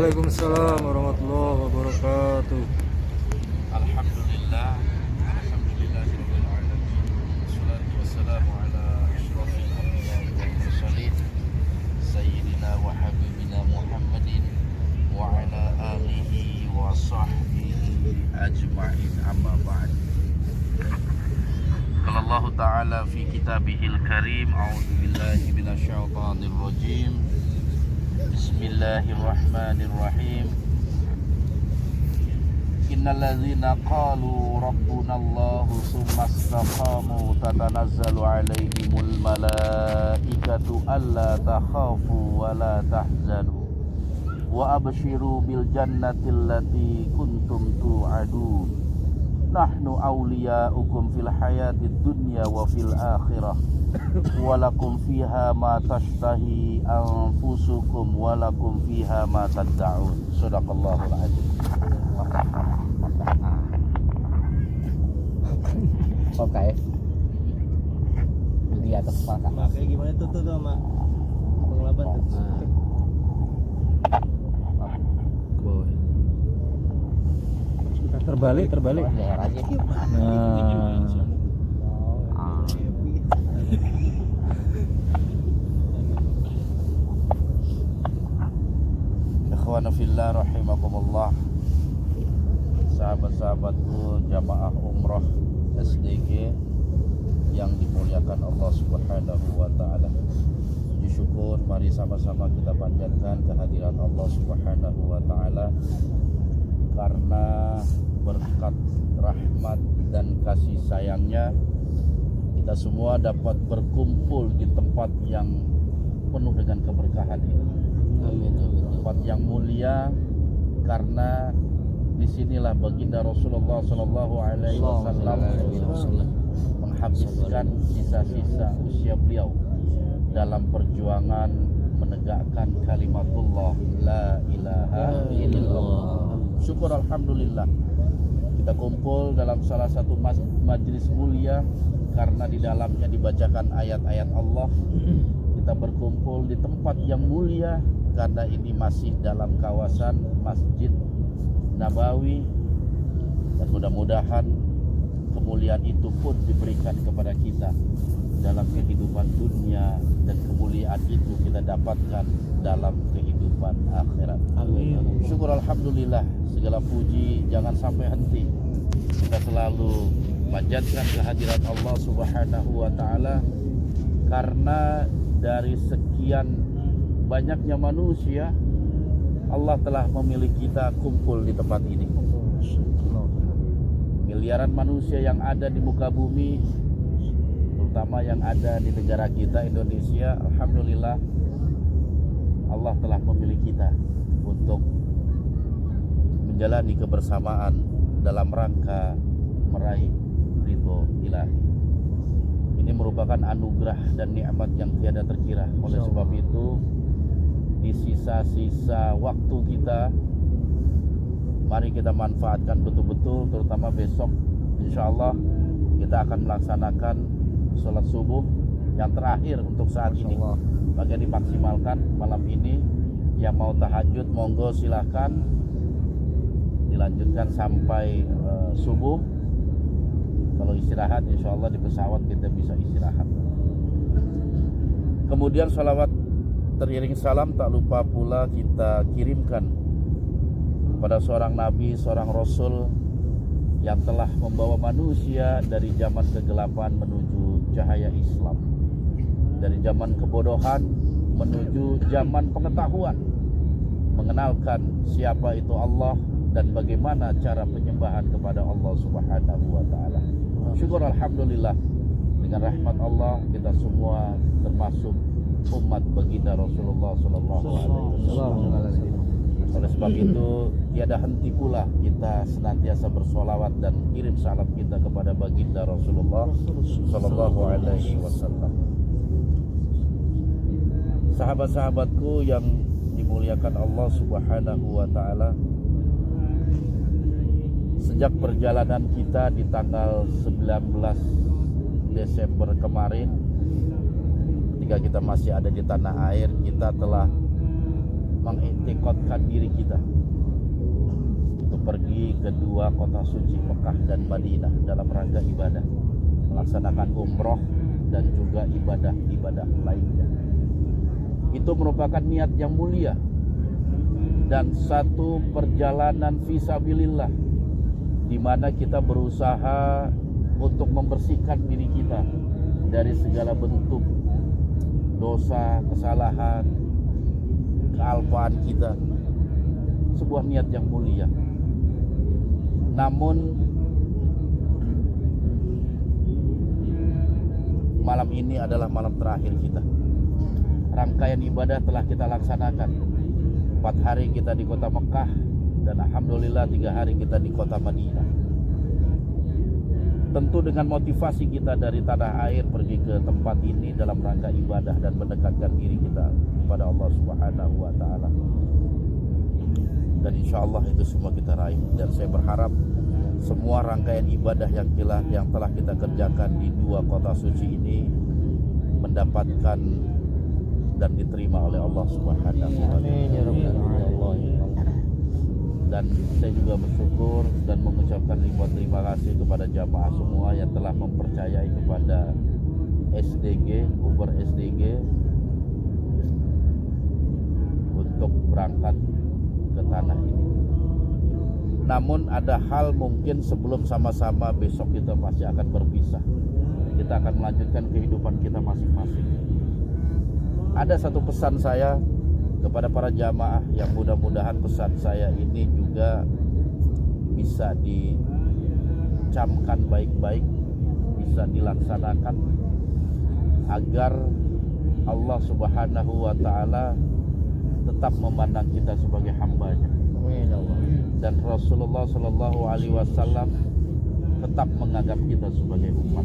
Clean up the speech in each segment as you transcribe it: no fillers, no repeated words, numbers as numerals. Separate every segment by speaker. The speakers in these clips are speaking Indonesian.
Speaker 1: Waalaikumsalam warahmatullahi wabarakatuh.
Speaker 2: Alhamdulillah, alhamdulillahirabbil alamin. Wassalatu wassalamu ala asyrofil anbiya'i wal mursalin sayyidina wa habibina Muhammadin wa ala alihi wa sahbihi ajma'in, amma ba'd. Qala Allah Ta'ala fi kitabihil karim, a'udzu billahi minasyaitonir rajim. Bismillahirrahmanirrahim. Innal ladzina qalu rabbuna Allahu tsumma istaqamu tatanazzalu 'alaihimul malaikatu alla takhafu wa la tahzanu wa abshiru bil jannati allati kuntum tu'adun. Nahnu awliya'ukum fil hayatid dunya wa fil akhirah walakum fiha ma tashtahi anfusukum walakum fiha ma tad'un. Shadaqallahul azim.
Speaker 3: Oke. Di atas kepala.
Speaker 1: Mak, kayak gimana tuh Mak? Pengelaban tuh. Terbalik.
Speaker 3: Daerah aja.
Speaker 1: Nah,
Speaker 2: Ikhwana fillah rahimakumullah, sahabat-sahabatku jamaah umrah SDG yang dimuliakan Allah Subhanahu wa taala. Puji syukur mari sama-sama kita panjatkan kehadiran Allah Subhanahu wa taala, karena berkat rahmat dan kasih sayangnya kita semua dapat berkumpul di tempat yang penuh dengan keberkahan ini. Tempat yang mulia, karena disinilah baginda Rasulullah Sallallahu Alaihi Wasallam menghabiskan sisa-sisa usia beliau dalam perjuangan menegakkan kalimatullah la ilaha illallah. Syukur alhamdulillah kita kumpul dalam salah satu majlis mulia, karena di dalamnya dibacakan ayat-ayat Allah. Kita berkumpul di tempat yang mulia karena ini masih dalam kawasan Masjid Nabawi, dan mudah-mudahan kemuliaan itu pun diberikan kepada kita dalam kehidupan dunia, dan kemuliaan itu kita dapatkan dalam kehidupan akhirat.
Speaker 1: amin.
Speaker 2: Syukur alhamdulillah, segala puji jangan sampai henti. Kita selalu panjatkan kehadiran Allah Subhanahu wa taala, karena dari sekian banyaknya manusia, Allah telah memilih kita kumpul di tempat ini. Miliaran manusia yang ada di muka bumi, terutama yang ada di negara kita Indonesia, alhamdulillah Allah telah memilih kita untuk menjalani kebersamaan dalam rangka meraih ridho ilahi. Ini merupakan anugerah dan nikmat yang tiada terkira. Oleh sebab itu, di sisa-sisa waktu kita, mari kita manfaatkan betul-betul, terutama besok insya Allah kita akan melaksanakan sholat subuh yang terakhir untuk saat ini. Bagian dimaksimalkan malam ini. Yang mau tahajud monggo silahkan, dilanjutkan sampai subuh. Kalau istirahat insya Allah di pesawat kita bisa istirahat. Kemudian salawat teriring salam tak lupa pula kita kirimkan pada seorang nabi, seorang rasul yang telah membawa manusia dari zaman kegelapan menuju cahaya Islam, dari zaman kebodohan menuju zaman pengetahuan, mengenalkan siapa itu Allah dan bagaimana cara penyembahan kepada Allah Subhanahu wa taala. Syukur alhamdulillah, dengan rahmat Allah kita semua termasuk umat baginda Rasulullah sallallahu alaihi wasallam. Oleh sebab itu tiada henti pula kita senantiasa bersolawat dan kirim salam kita kepada baginda Rasulullah sallallahu alaihi wasallam. Sahabat-sahabatku yang dimuliakan Allah Subhanahu wa taala, sejak perjalanan kita di tanggal 19 Desember kemarin, ketika kita masih ada di tanah air, kita telah mengiktikadkan diri kita untuk pergi ke dua kota suci Mekah dan Madinah dalam rangka ibadah, melaksanakan umroh dan juga ibadah-ibadah lainnya. Itu merupakan niat yang mulia dan satu perjalanan fisabilillah di mana kita berusaha untuk membersihkan diri kita dari segala bentuk dosa, kesalahan, kealpaan kita. Sebuah niat yang mulia. Namun malam ini adalah malam terakhir kita. Rangkaian ibadah telah kita laksanakan. 4 hari kita di kota Mekah dan alhamdulillah 3 hari kita di kota Madinah. Tentu dengan motivasi kita dari tanah air pergi ke tempat ini dalam rangka ibadah dan mendekatkan diri kita kepada Allah Subhanahu wa taala. Dan insya Allah itu semua kita raih. Dan saya berharap semua rangkaian ibadah yang telah kita kerjakan di dua kota suci ini mendapatkan dan diterima oleh Allah Subhanahu wa taala. Dan saya juga bersyukur dan mengucapkan ribuan terima kasih kepada jamaah semua yang telah mempercayai kepada SDG, Uber SDG untuk berangkat ke tanah ini. Namun ada hal mungkin sebelum sama-sama besok kita pasti akan berpisah. Kita akan melanjutkan kehidupan kita masing-masing. Ada satu pesan saya kepada para jamaah yang mudah-mudahan pesan saya ini juga bisa dicamkan baik-baik, bisa dilaksanakan agar Allah Subhanahu wa taala tetap memandang kita sebagai hamba-Nya. Dan Rasulullah Shallallahu alaihi wasallam tetap menganggap kita sebagai umat.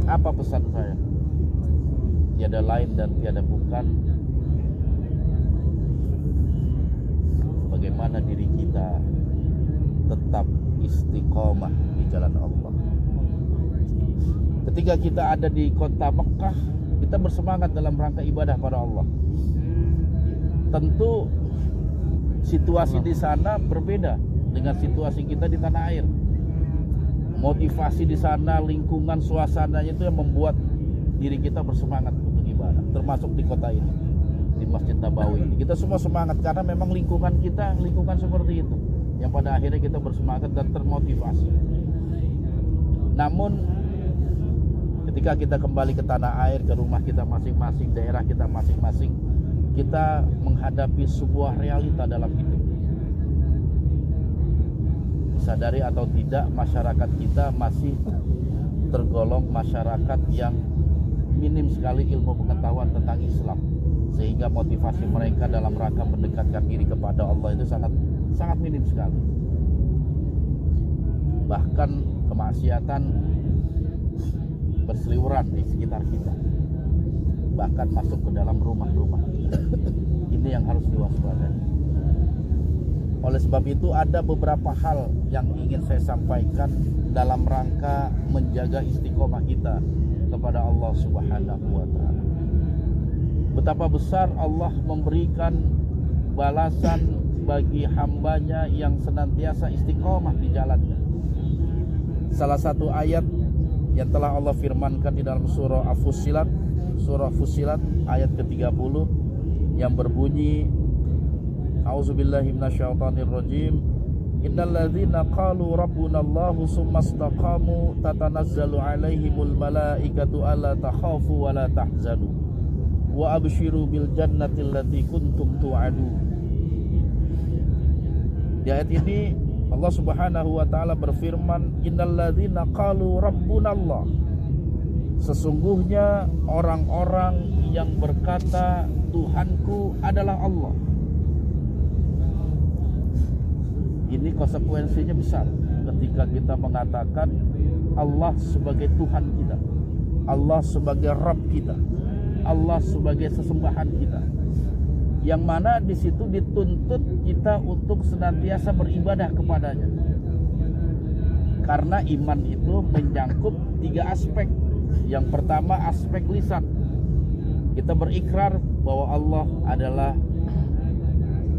Speaker 2: Apa pesan saya? Tiada lain dan tiada bukan bagaimana diri kita tetap istiqomah di jalan Allah. Ketika kita ada di kota Mekah, kita bersemangat dalam rangka ibadah pada Allah. Tentu situasi di sana berbeda dengan situasi kita di tanah air. Motivasi di sana, lingkungan, suasananya itu yang membuat diri kita bersemangat untuk ibadah. Termasuk di kota ini, di Masjid Nabawi ini. Kita semua semangat karena memang lingkungan kita lingkungan seperti itu yang pada akhirnya kita bersemangat dan termotivasi. Namun ketika kita kembali ke tanah air, ke rumah kita masing-masing, daerah kita masing-masing, kita menghadapi sebuah realita dalam hidup. Sadari atau tidak, masyarakat kita masih tergolong masyarakat yang minim sekali ilmu pengetahuan tentang Islam, sehingga motivasi mereka dalam rangka mendekatkan diri kepada Allah itu sangat minim sekali. Bahkan kemaksiatan berseliweran di sekitar kita, bahkan masuk ke dalam rumah-rumah. Ini yang harus diwaspadai. Oleh sebab itu ada beberapa hal yang ingin saya sampaikan dalam rangka menjaga istiqomah kita kepada Allah Subhanahu wa taala. Betapa besar Allah memberikan balasan bagi hambanya yang senantiasa istiqomah di jalannya. Salah satu ayat yang telah Allah firmankan di dalam surah Fussilat ayat ke-30 yang berbunyi, A'udzubillahi minasyaitonirrajim. Innal ladzina qalu rabbunallahu tsumma istaqamu tatanazzalu 'alaihimul malaikatu alla takhafu wa la tahzanu wa abshiru bil jannati allati kuntum tu'adun. Di ayat ini Allah Subhanahu wa taala berfirman, innal ladzina qalu rabbunallah. Sesungguhnya orang-orang yang berkata Tuhanku adalah Allah. Ini konsekuensinya besar ketika kita mengatakan Allah sebagai Tuhan kita, Allah sebagai Rabb kita, Allah sebagai sesembahan kita, yang mana di situ dituntut kita untuk senantiasa beribadah kepadanya. Karena iman itu menyangkut 3 aspek. Yang pertama aspek lisan, kita berikrar bahwa Allah adalah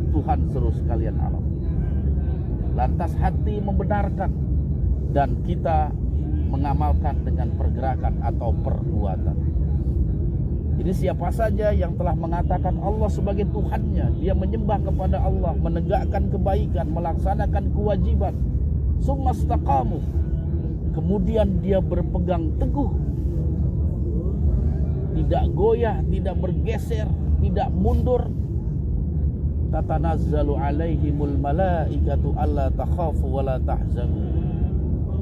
Speaker 2: Tuhan seluruh sekalian alam. Lantas hati membenarkan dan kita mengamalkan dengan pergerakan atau perbuatan. Jadi siapa saja yang telah mengatakan Allah sebagai Tuhannya, dia menyembah kepada Allah, menegakkan kebaikan, melaksanakan kewajiban, summa istaqamu, kemudian dia berpegang teguh, tidak goyah, tidak bergeser, tidak mundur. Tatanazzalu alaihimul malaikatu alla takhafu wa la tahzanu.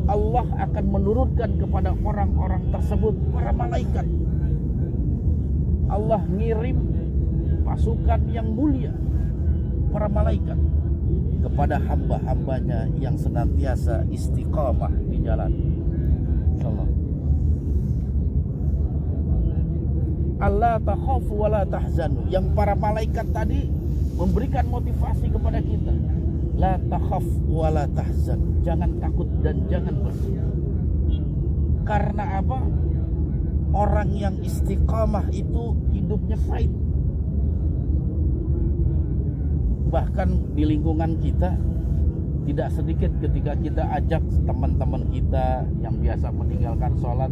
Speaker 2: Allah akan menurunkan kepada orang-orang tersebut para malaikat. Allah ngirim pasukan yang mulia, para malaikat, kepada hamba-hambanya yang senantiasa istiqamah di jalan Allah. Allah takhafu wa la tahzanu. Yang para malaikat tadi memberikan motivasi kepada kita. La takhaf wa la tahzan. Jangan takut dan jangan bersedih. Karena apa? Orang yang istiqamah itu hidupnya pahit. Bahkan di lingkungan kita tidak sedikit ketika kita ajak teman-teman kita yang biasa meninggalkan sholat,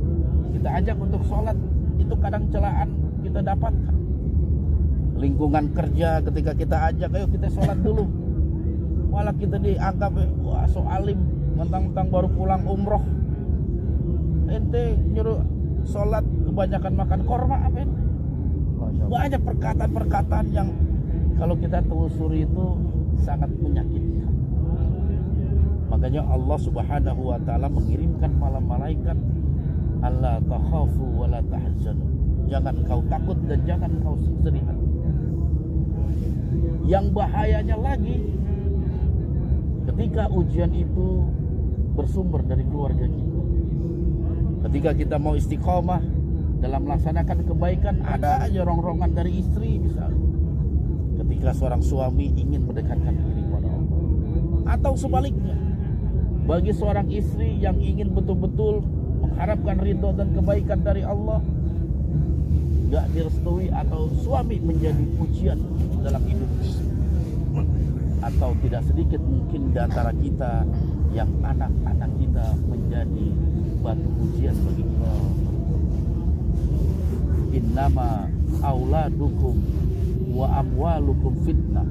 Speaker 2: kita ajak untuk sholat, itu kadang celaan kita dapatkan. Lingkungan kerja ketika kita ajak, ayo kita sholat dulu, malah kita dianggap wah so alim, mentang-mentang baru pulang umroh, ente nyuruh sholat kebanyakan makan korma apa ente? Banyak perkataan-perkataan yang kalau kita telusuri itu sangat menyakitkan. Makanya Allah Subhanahu wa taala mengirimkan malam malaikat, Allah takhafu wa la tahzanu. Jangan kau takut dan jangan kau sedih. Yang bahayanya lagi, ketika ujian itu bersumber dari keluarga kita. Ketika kita mau istiqomah dalam melaksanakan kebaikan, ada aja rongrongan dari istri misalnya. Ketika seorang suami ingin mendekatkan diri kepada Allah, atau sebaliknya, bagi seorang istri yang ingin betul-betul mengharapkan ridho dan kebaikan dari Allah, gak direstui atau suami menjadi ujian dalam hidup. Atau tidak sedikit mungkin di antara kita yang anak-anak kita menjadi batu ujian bagi kita. Innama auladukum wa amwalukum fitnah.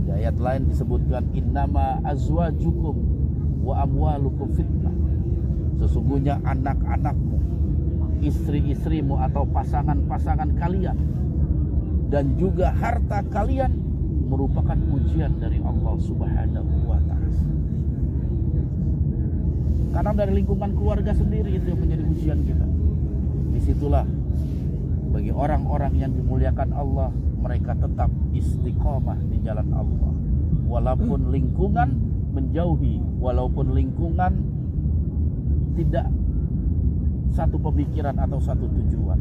Speaker 2: Di ayat lain disebutkan innama azwajukum wa amwalukum fitnah. Sesungguhnya anak-anakmu, istri-istrimu atau pasangan-pasangan kalian, dan juga harta kalian merupakan ujian dari Allah Subhanahu wa ta'ala. Karena dari lingkungan keluarga sendiri itu yang menjadi ujian kita. Disitulah bagi orang-orang yang dimuliakan Allah, mereka tetap istiqomah di jalan Allah. Walaupun lingkungan menjauhi, walaupun lingkungan tidak satu pemikiran atau satu tujuan.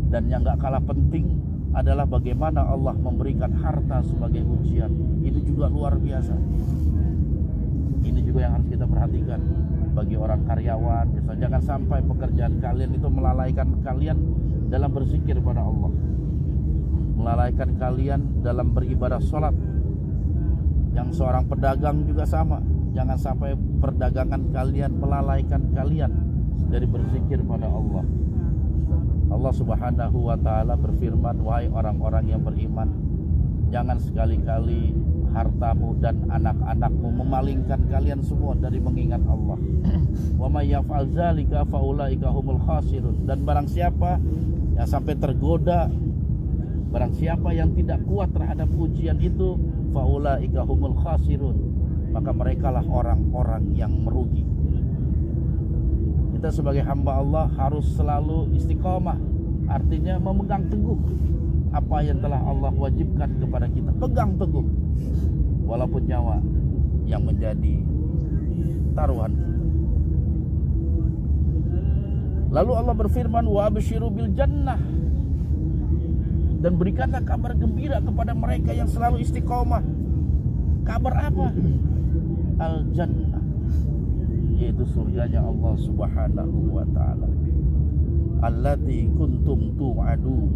Speaker 2: Dan yang gak kalah penting adalah bagaimana Allah memberikan harta sebagai ujian. Itu juga luar biasa. Ini juga yang harus kita perhatikan bagi orang karyawan. Misalnya jangan sampai pekerjaan kalian itu melalaikan kalian dalam berzikir kepada Allah, melalaikan kalian dalam beribadah sholat. Yang seorang pedagang juga sama. Jangan sampai perdagangan kalian melalaikan kalian dari berzikir pada Allah. Allah Subhanahu wa ta'ala berfirman, wahai orang-orang yang beriman, jangan sekali-kali hartamu dan anak-anakmu memalingkan kalian semua dari mengingat Allah. Wa may yaf'al dzalika fa ulaika humul khasirun. Dan barang siapa yang sampai tergoda, barang siapa yang tidak kuat terhadap ujian itu, fa ulaika humul khasirun, maka merekalah orang-orang yang merugi. Kita sebagai hamba Allah harus selalu istiqomah, artinya memegang teguh apa yang telah Allah wajibkan kepada kita. Pegang teguh walaupun nyawa yang menjadi taruhan kita. Lalu Allah berfirman, wa absyiru bil jannah, dan berikanlah kabar gembira kepada mereka yang selalu istiqomah. Kabar apa? Al jannah, yaitu surganya Allah Subhanahu wa ta'ala. Allati kuntum tu'adu,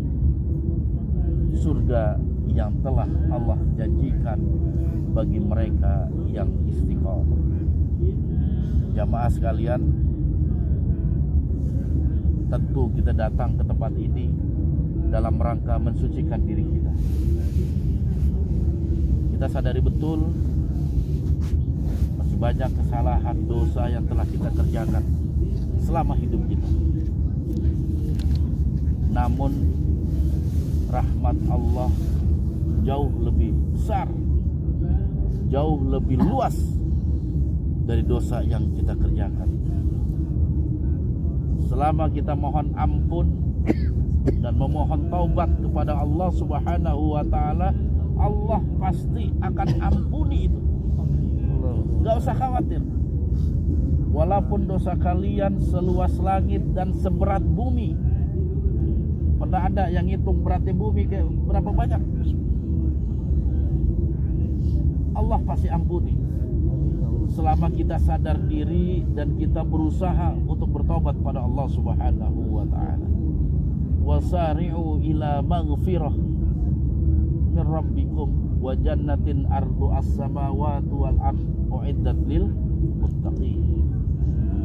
Speaker 2: surga yang telah Allah janjikan bagi mereka yang istiqomah. Jamaah sekalian, tentu kita datang ke tempat ini dalam rangka mensucikan diri kita. Kita sadari betul masih banyak kesalahan, dosa yang telah kita kerjakan selama hidup kita. Namun rahmat Allah jauh lebih besar, jauh lebih luas dari dosa yang kita kerjakan. Selama kita mohon ampun dan memohon taubat kepada Allah Subhanahu wa taala, Allah pasti akan ampuni itu. Gak usah khawatir. Walaupun dosa kalian seluas langit dan seberat bumi. Pernah ada yang hitung beratnya bumi kayak berapa banyak? Allah pasti ampuni. Selama kita sadar diri dan kita berusaha untuk bertobat pada Allah Subhanahu wa taala. Wasari'u ila maghfirah min rabbikum wa jannatin ardu as-samawati wal ard uiddat lil muttaqin.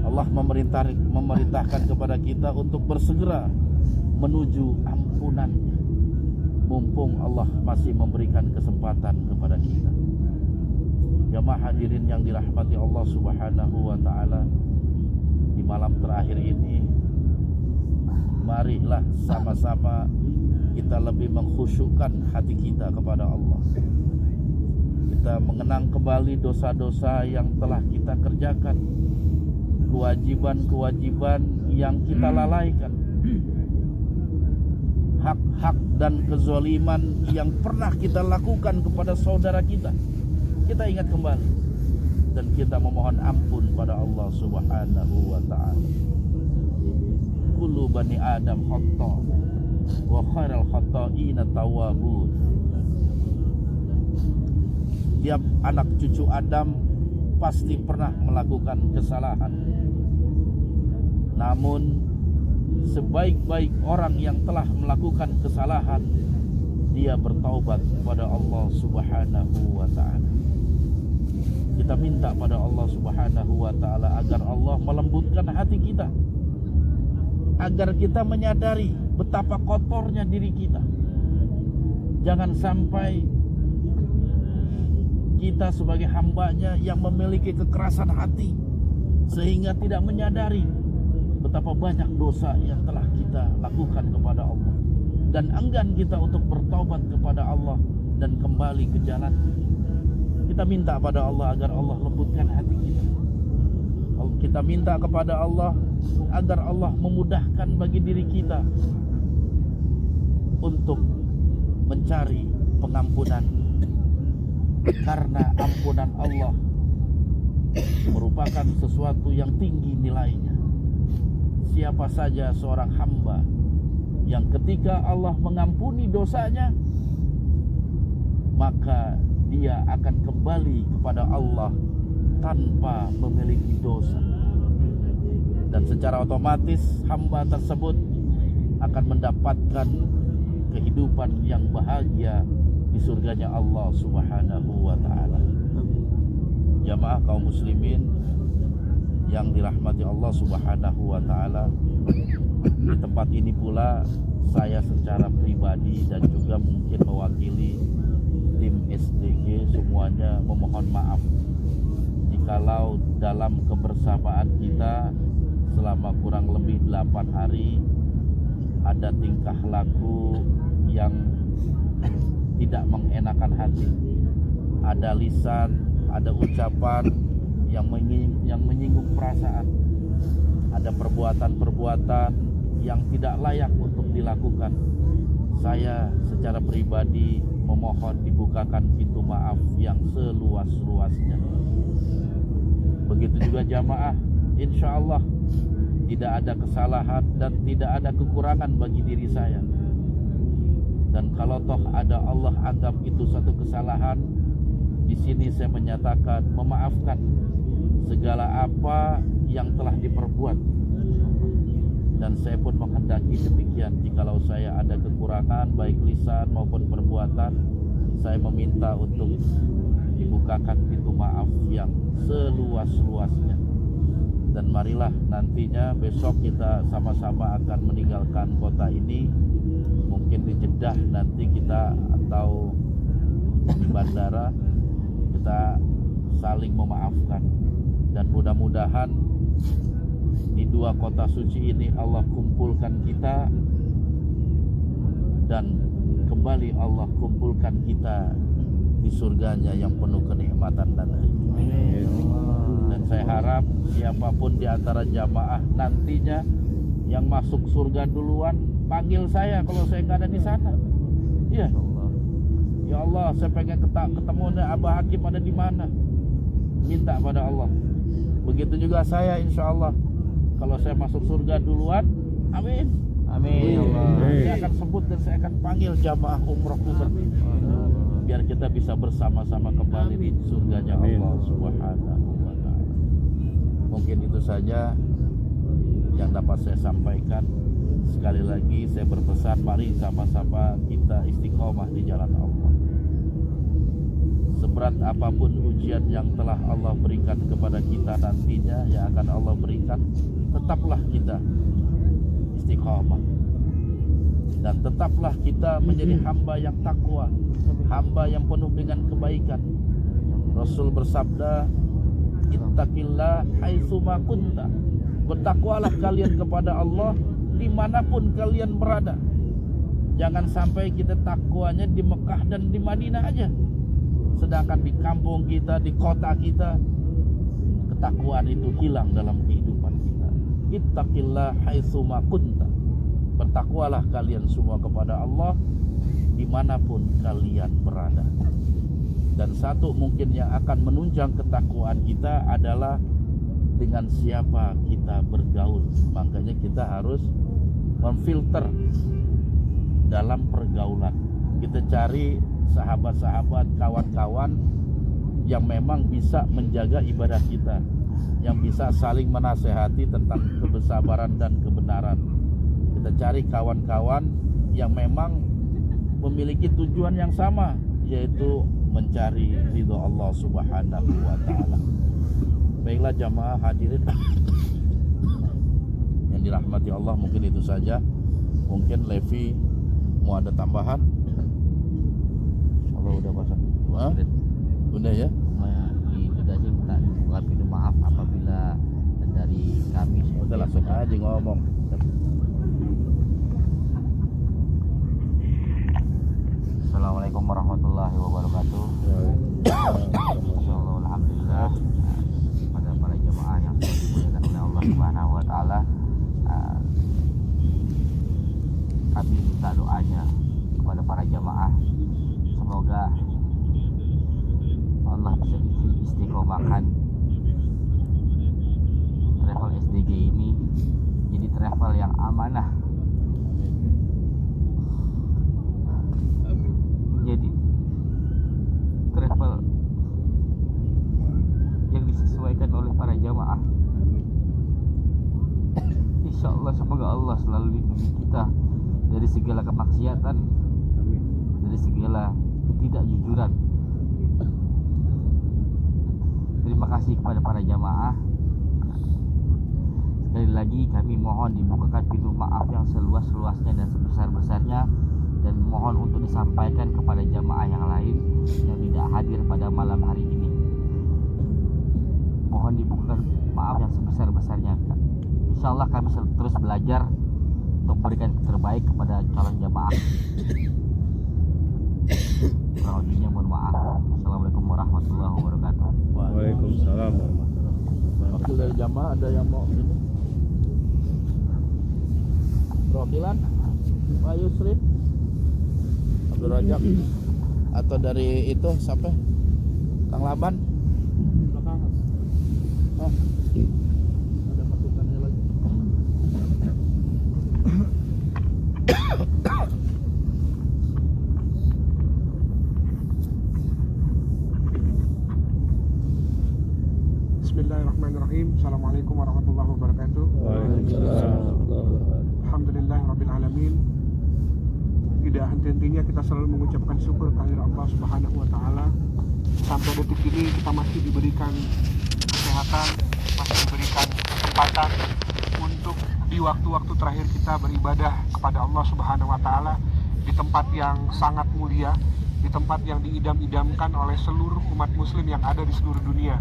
Speaker 2: Allah memerintahkan kepada kita untuk bersegera menuju ampunannya, mumpung Allah masih memberikan kesempatan kepada kita. Jamaah hadirin yang dirahmati Allah Subhanahu wa taala, di malam terakhir ini marilah sama-sama kita lebih mengkhusyukkan hati kita kepada Allah. Kita mengenang kembali dosa-dosa yang telah kita kerjakan, kewajiban-kewajiban yang kita lalaikan, hak-hak dan kezaliman yang pernah kita lakukan kepada saudara kita. Kita ingat kembali dan kita memohon ampun pada Allah Subhanahu wa taala. Kullu bani Adam khata wa khairal khata'ina tawwabun. Tiap anak cucu Adam pasti pernah melakukan kesalahan. Namun sebaik-baik orang yang telah melakukan kesalahan, dia bertaubat kepada Allah Subhanahu wa taala. Kita minta pada Allah Subhanahu wa taala agar Allah melembutkan hati kita, agar kita menyadari betapa kotornya diri kita. Jangan sampai kita sebagai hambanya yang memiliki kekerasan hati sehingga tidak menyadari betapa banyak dosa yang telah kita lakukan kepada Allah, dan enggan kita untuk bertaubat kepada Allah dan kembali ke jalan. Kita minta pada Allah agar Allah lembutkan hati kita. Kita minta kepada Allah agar Allah memudahkan bagi diri kita untuk mencari pengampunan, karena ampunan Allah merupakan sesuatu yang tinggi nilainya. Siapa saja seorang hamba yang ketika Allah mengampuni dosanya, maka dia akan kembali kepada Allah tanpa memiliki dosa, dan secara otomatis hamba tersebut akan mendapatkan kehidupan yang bahagia di surganya Allah Subhanahu wa taala. Jamaah kaum muslimin yang dirahmati Allah Subhanahu wa taala, di tempat ini pula saya secara pribadi dan juga mungkin mewakili tim SDG semuanya memohon maaf jikalau dalam kebersamaan kita selama kurang lebih 8 hari ada tingkah laku yang tidak mengenakan hati, ada lisan, ada ucapan yang menyinggung perasaan, ada perbuatan-perbuatan yang tidak layak untuk dilakukan. Saya secara pribadi memohon dibukakan pintu maaf yang seluas-luasnya. Begitu juga jamaah, insya Allah tidak ada kesalahan dan tidak ada kekurangan bagi diri saya. Dan kalau toh ada Allah anggap itu satu kesalahan, di sini saya menyatakan memaafkan segala apa yang telah diperbuat. dan saya pun menghendaki demikian. Jikalau saya ada kekurangan baik lisan maupun perbuatan, saya meminta untuk dibukakan pintu maaf yang seluas-luasnya. Dan marilah nantinya besok kita sama-sama akan meninggalkan kota ini, mungkin di Jeddah nanti kita atau di bandara, kita saling memaafkan. Dan mudah-mudahan di dua kota suci ini Allah kumpulkan kita, dan kembali Allah kumpulkan kita di surganya yang penuh kenikmatan nanti. Dan saya harap siapapun di antara jamaah nantinya yang masuk surga duluan, panggil saya kalau saya nggak ada di sana. Iya. Ya Allah, saya pengen ketemu Abah Hakim ada di mana. Minta pada Allah. Begitu juga saya, insya Allah kalau saya masuk surga duluan, amin.
Speaker 1: Amin ya Allah.
Speaker 2: Saya akan sebut dan saya akan panggil jamaah umrohku biar kita bisa bersama-sama kembali di surganya Allah Subhanahu wa Ta'ala. Mungkin itu saja yang dapat saya sampaikan. Sekali lagi saya berpesan, mari sama-sama kita istiqomah di jalan Allah. Seberat apapun ujian yang telah Allah berikan kepada kita nantinya, yang akan Allah berikan, tetaplah kita istiqomah. Dan tetaplah kita menjadi hamba yang takwa, hamba yang penuh dengan kebaikan. Rasul bersabda, ittaqillah haitsuma kunta. Bertakwalah kalian kepada Allah dimanapun kalian berada. Jangan sampai kita takwanya di Mekah dan di Madinah aja, sedangkan di kampung kita, di kota kita, ketakwaan itu hilang dalam kehidupan kita. Ittaqillah haitsuma kunta. Bertakwalah kalian semua kepada Allah dimanapun kalian berada. Dan satu mungkin yang akan menunjang ketakwaan kita adalah dengan siapa kita bergaul. Makanya kita harus memfilter dalam pergaulan. Kita cari sahabat-sahabat, kawan-kawan yang memang bisa menjaga ibadah kita, yang bisa saling menasehati tentang kebersabaran dan kebenaran. Kita cari kawan-kawan yang memang memiliki tujuan yang sama, yaitu mencari ridho Allah Subhanahu wa Ta'ala. Baiklah jamaah hadirin yang dirahmati Allah, mungkin itu saja. Mungkin Levi mau ada tambahan? Kalau udah pasang udah ya?
Speaker 3: Itu juga sih minta buat pintu maaf apabila dari kami.
Speaker 2: Udah langsung aja ngomong.
Speaker 3: Assalamualaikum warahmatullahi wabarakatuh. Insyaallah, alhamdulillah pada para jemaah yang sudah dimuliakan oleh Allah Subhanahu wa Ta'ala, kami minta doanya kepada para jemaah, semoga Allah bisa istiqomahkan travel SDG ini jadi travel yang amanah, menjadi travel yang disesuaikan oleh para jamaah. Insya Allah, semoga Allah selalu lindungi kita dari segala kemaksiatan, dari segala ketidakjujuran. Terima kasih kepada para jamaah. Sekali lagi kami mohon dibukakan pintu maaf yang seluas-luasnya dan sebesar-besarnya, dan mohon untuk disampaikan kepada jamaah yang lain yang tidak hadir pada malam hari ini. Mohon dibukakan maaf yang sebesar-besarnya. Insya Allah kami terus belajar untuk memberikan yang terbaik kepada calon jamaah. Kurang lebihnya mohon maaf. Assalamualaikum warahmatullahi wabarakatuh.
Speaker 1: Waalaikumsalam warahmatullahi wabarakatuh.
Speaker 2: Wakil dari jamaah ada yang mau ini? Perwakilan Pak Yusri, Abdul Rajab, atau dari itu siapa? Kang Laban? Belakangan. Oh, ada masukannya lagi.
Speaker 4: Bismillahirrahmanirrahim. Bismillahirrahmanirrahim. Assalamualaikum warahmatullahi wabarakatuh.
Speaker 1: Waalaikumsalam.
Speaker 4: Alhamdulillahirrabbilalamin. Tidak henti-hentinya kita selalu mengucapkan syukur kehadirat Allah Subhanahu wa taala. Sampai detik ini kita masih diberikan kesehatan, masih diberikan kesempatan untuk di waktu-waktu terakhir kita beribadah kepada Allah Subhanahu wa taala di tempat yang sangat mulia, di tempat yang diidam-idamkan oleh seluruh umat muslim yang ada di seluruh dunia.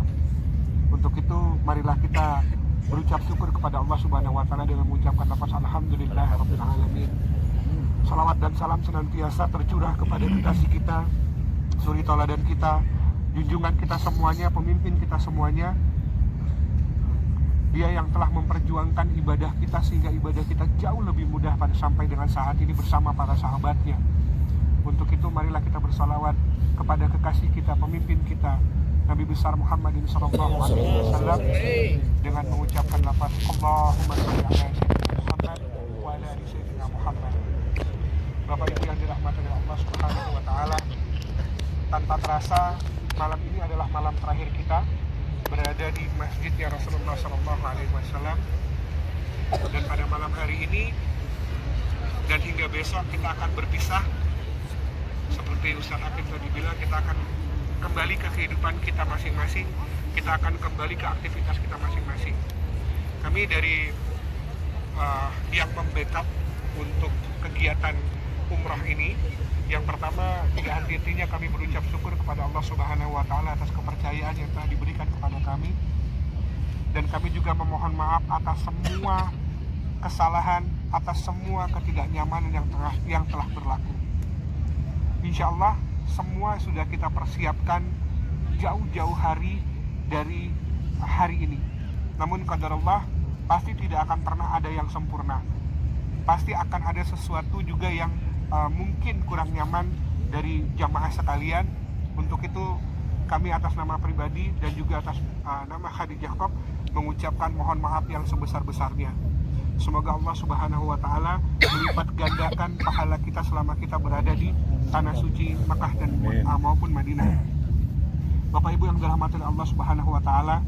Speaker 4: Untuk itu marilah kita berucap syukur kepada Allah Subhanahu wa taala dengan mengucapkan lafaz alhamdulillahirabbil alamin. Salawat dan salam senantiasa tercurah kepada kekasih kita, suri tauladan kita, junjungan kita semuanya, pemimpin kita semuanya. Dia yang telah memperjuangkan ibadah kita sehingga ibadah kita jauh lebih mudah pada sampai dengan saat ini bersama para sahabatnya. Untuk itu marilah kita bersalawat kepada kekasih kita, pemimpin kita, Nabi besar Muhammadin sallallahu alaihi wasallam dengan mengucapkan lafaz Allahumma shalli ala sayyidina Muhammad wa ala ali sayyidina Muhammad. Bapak Ibu yang dirahmati oleh Allah Subhanahu wa taala, tanpa terasa malam ini adalah malam terakhir kita berada di masjidnya Rasulullah sallallahu alaihi wasallam. Dan pada malam hari ini dan hingga besok kita akan berpisah. Seperti Ustaz Akif tadi bilang, kita akan kembali ke kehidupan kita masing-masing, kita akan kembali ke aktivitas kita masing-masing. Kami dari yang membackup untuk kegiatan umrah ini, yang pertama tidak henti-hentinya kami berucap syukur kepada Allah Subhanahu wa taala atas kepercayaan yang telah diberikan kepada kami, dan kami juga memohon maaf atas semua kesalahan, atas semua ketidaknyamanan yang telah berlaku. Insya Allah semua sudah kita persiapkan jauh-jauh hari dari hari ini. Namun qadarullah, pasti tidak akan pernah ada yang sempurna. Pasti akan ada sesuatu juga yang mungkin kurang nyaman dari jamaah sekalian. Untuk itu kami atas nama pribadi dan juga atas nama Khadijah Kop mengucapkan mohon maaf yang sebesar-besarnya. Semoga Allah Subhanahu wa taala melipat gandakan pahala kita selama kita berada di tanah suci Makkah dan maupun Madinah. Bapak Ibu yang dirahmati oleh Allah Subhanahu wa taala,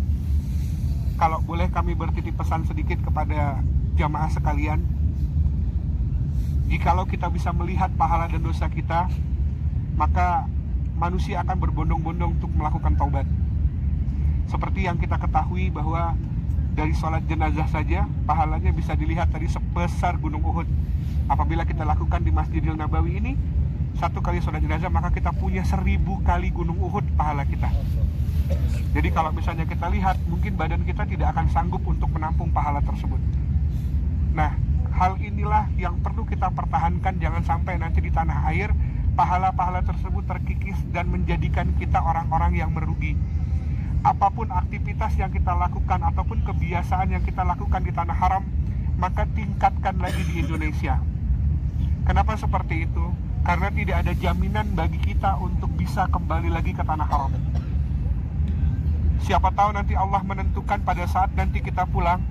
Speaker 4: kalau boleh kami bertitip pesan sedikit kepada jamaah sekalian. Jikalau kita bisa melihat pahala dan dosa kita, maka manusia akan berbondong-bondong untuk melakukan taubat. Seperti yang kita ketahui bahwa dari sholat jenazah saja pahalanya bisa dilihat tadi sebesar gunung Uhud. Apabila kita lakukan di Masjidil Nabawi ini, 1 kali sholat jenazah maka kita punya 1000 kali gunung Uhud pahala kita. Jadi kalau misalnya kita lihat, mungkin badan kita tidak akan sanggup untuk menampung pahala tersebut. Nah, hal inilah yang perlu kita pertahankan, jangan sampai nanti di tanah air pahala-pahala tersebut terkikis dan menjadikan kita orang-orang yang merugi. Apapun aktivitas yang kita lakukan ataupun kebiasaan yang kita lakukan di tanah haram, maka tingkatkan lagi di Indonesia. Kenapa seperti itu? Karena tidak ada jaminan bagi kita untuk bisa kembali lagi ke tanah haram. Siapa tahu nanti Allah menentukan pada saat nanti kita pulang,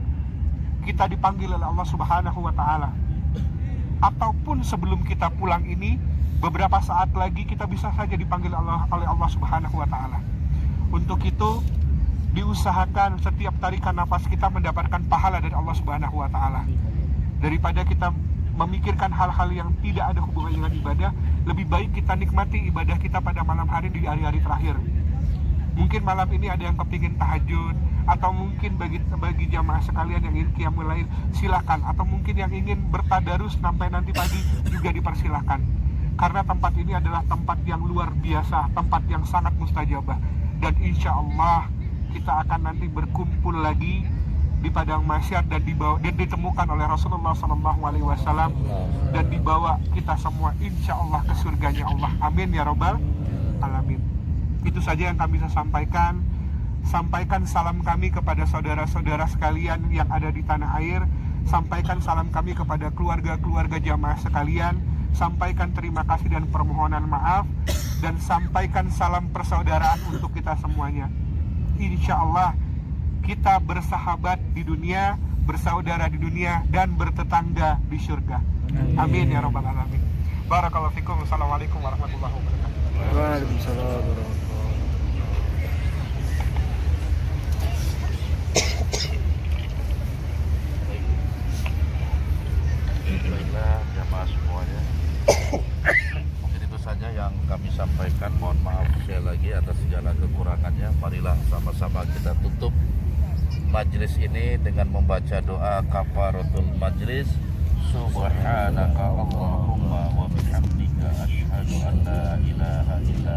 Speaker 4: kita dipanggil oleh Allah Subhanahu wa taala. Ataupun sebelum kita pulang ini, beberapa saat lagi kita bisa saja dipanggil oleh Allah Subhanahu wa taala. Untuk itu diusahakan setiap tarikan nafas kita mendapatkan pahala dari Allah Subhanahu wa taala. Daripada kita memikirkan hal-hal yang tidak ada hubungan dengan ibadah, lebih baik kita nikmati ibadah kita pada malam hari di hari-hari terakhir. Mungkin malam ini ada yang kepingin tahajud, atau mungkin bagi jamaah sekalian yang ingin qiyamul lail, silakan. Atau mungkin yang ingin bertadarus sampai nanti pagi juga dipersilahkan. Karena tempat ini adalah tempat yang luar biasa, tempat yang sangat mustajabah. Dan insya Allah kita akan nanti berkumpul lagi di padang mahsyar dan ditemukan oleh Rasulullah SAW dan dibawa kita semua insya Allah ke surganya Allah. Amin ya robbal alamin. Itu saja yang kami bisa sampaikan. Sampaikan salam kami kepada saudara-saudara sekalian yang ada di tanah air. Sampaikan salam kami kepada keluarga-keluarga jamaah sekalian. Sampaikan terima kasih dan permohonan maaf. Dan sampaikan salam persaudaraan untuk kita semuanya. Insya Allah kita bersahabat di dunia, bersaudara di dunia, dan bertetangga di surga. Amin ya rabbal alamin. Barakallahu fikum. Assalamualaikum warahmatullahi wabarakatuh.
Speaker 1: Waalaikumsalam warahmatullahi wabarakatuh.
Speaker 2: sampaikan. Mohon maaf sekali lagi atas segala kekurangannya. Marilah sama-sama kita tutup majlis ini dengan membaca doa kafaratul majlis. Subhanaka Allahumma wa bihamdika asyhadu an la ilaha illa